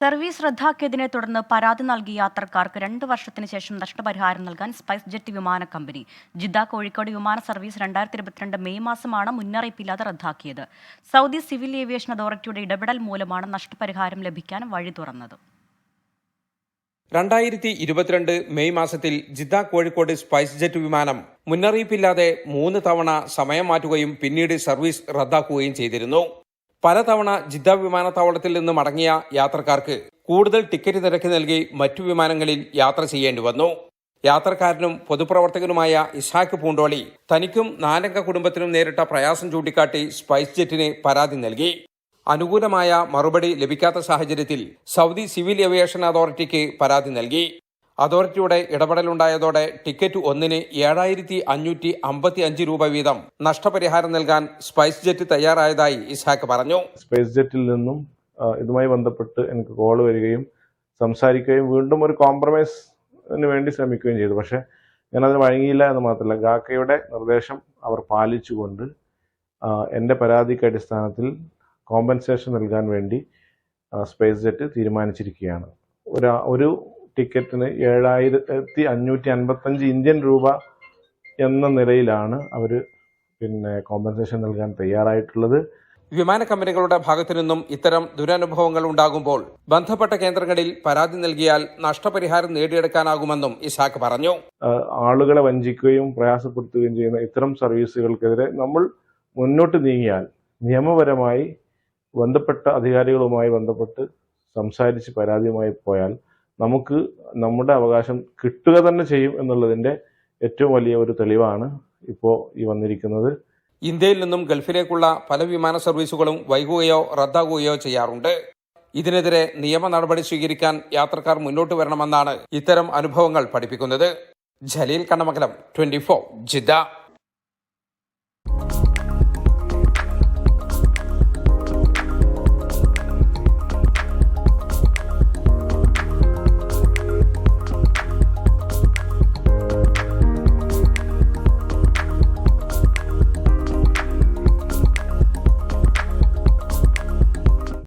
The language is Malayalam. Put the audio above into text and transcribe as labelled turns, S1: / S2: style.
S1: സർവീസ് റദ്ദാക്കിയതിനെ തുടർന്ന് പരാതി നൽകിയ യാത്രക്കാർക്ക് 2 വർഷത്തിന് ശേഷം നഷ്ടപരിഹാരം നൽകാൻ സ്പൈസ് ജെറ്റ് വിമാന കമ്പനി ജിദ്ദ കോഴിക്കോട് വിമാന സർവീസ് 2022 മെയ് മാസമാണ് മുന്നറിയിപ്പില്ലാതെ റദ്ദാക്കിയത്. സൗദി സിവിൽ ഏവിയേഷൻ അതോറിറ്റിയുടെ ഇടപെടൽ മൂലമാണ് നഷ്ടപരിഹാരം ലഭിക്കാൻ വഴി തുറന്നത്.
S2: 2022 മെയ് മാസത്തിൽ ജിദ്ദ കോഴിക്കോട് സ്പൈസ് ജെറ്റ് വിമാനം മുന്നറിയിപ്പില്ലാതെ 3 തവണ സമയം മാറ്റുകയും പിന്നീട് സർവീസ് റദ്ദാക്കുകയും ചെയ്തിരുന്നു. പലതവണ ജിദ്ദ വിമാനത്താവളത്തിൽ നിന്ന് മടങ്ങിയ യാത്രക്കാർക്ക് കൂടുതൽ ടിക്കറ്റ് നിരക്ക് നൽകി മറ്റു വിമാനങ്ങളിൽ യാത്ര ചെയ്യേണ്ടി വന്നു. യാത്രക്കാരനും പൊതുപ്രവർത്തകനുമായ ഇസ്ഹാഖ് പൂണ്ടോളി തനിക്കും 4 കുടുംബത്തിനും നേരിട്ട പ്രയാസം ചൂണ്ടിക്കാട്ടി സ്പൈസ് ജെറ്റിന് പരാതി നൽകി. അനുകൂലമായ മറുപടി ലഭിക്കാത്ത സാഹചര്യത്തിൽ സൗദി സിവിൽ ഏവിയേഷൻ അതോറിറ്റിക്ക് പരാതി നൽകി. അതോറിറ്റിയുടെ ഇടപെടലുണ്ടായതോടെ ടിക്കറ്റ് ഒന്നിന് 7,555 രൂപ വീതം നഷ്ടപരിഹാരം നൽകാൻ സ്പൈസ് ജെറ്റ് തയ്യാറായതായി ഇസ്ഹാഖ് പറഞ്ഞു.
S3: സ്പൈസ് ജെറ്റിൽ നിന്നും ഇതുമായി ബന്ധപ്പെട്ട് എനിക്ക് കോൾ വരികയും സംസാരിക്കുകയും വീണ്ടും ഒരു കോംപ്രമൈസിന് വേണ്ടി ശ്രമിക്കുകയും ചെയ്തു. പക്ഷേ ഞാനതിന് വഴങ്ങിയില്ല എന്ന് മാത്രമല്ല, ഗാക്കയുടെ നിർദ്ദേശം അവർ പാലിച്ചുകൊണ്ട് എൻ്റെ പരാതിക്ക് അടിസ്ഥാനത്തിൽ കോമ്പൻസേഷൻ നൽകാൻ വേണ്ടി സ്പൈസ് ജെറ്റ് തീരുമാനിച്ചിരിക്കുകയാണ്. ഒരു ടിക്കറ്റിന് 7,555 ഇന്ത്യൻ രൂപ എന്ന നിലയിലാണ് അവർ കോമ്പൻസേഷൻ നൽകാൻ തയ്യാറായിട്ടുള്ളത്.
S2: വിമാന കമ്പനികളുടെ ഭാഗത്തു നിന്നും ഇത്തരം ദുരനുഭവങ്ങൾ ഉണ്ടാകുമ്പോൾ ബന്ധപ്പെട്ട കേന്ദ്രങ്ങളിൽ പരാതി നൽകിയാൽ നഷ്ടപരിഹാരം നേടിയെടുക്കാനാകുമെന്നും ഇസാഖ് പറഞ്ഞു.
S3: ആളുകളെ വഞ്ചിക്കുകയും പ്രയാസപ്പെടുത്തുകയും ചെയ്യുന്ന ഇത്തരം സർവീസുകൾക്കെതിരെ നമ്മൾ മുന്നോട്ട് നീങ്ങിയാൽ നിയമപരമായി ബന്ധപ്പെട്ട അധികാരികളുമായി ബന്ധപ്പെട്ട് സംസാരിച്ച് പരാതിയുമായി പോയാൽ നമുക്ക് നമ്മുടെ അവകാശം കിട്ടുക തന്നെ ചെയ്യും എന്നുള്ളതിൻ്റെ ഏറ്റവും വലിയ ഒരു തെളിവാണ് ഇപ്പോൾ ഈ വന്നിരിക്കുന്നത്.
S2: ഇന്ത്യയിൽ നിന്നും ഗൾഫിലേക്കുള്ള പല വിമാന സർവീസുകളും വൈകുകയോ റദ്ദാകുകയോ ചെയ്യാറുണ്ട്. ഇതിനെതിരെ നിയമ നടപടി സ്വീകരിക്കാൻ യാത്രക്കാർ മുന്നോട്ട് വരണമെന്നാണ് ഇത്തരം അനുഭവങ്ങൾ പഠിപ്പിക്കുന്നത്. ജലീൽ കണ്ണമംഗലം, 24 ജിദ്ദ.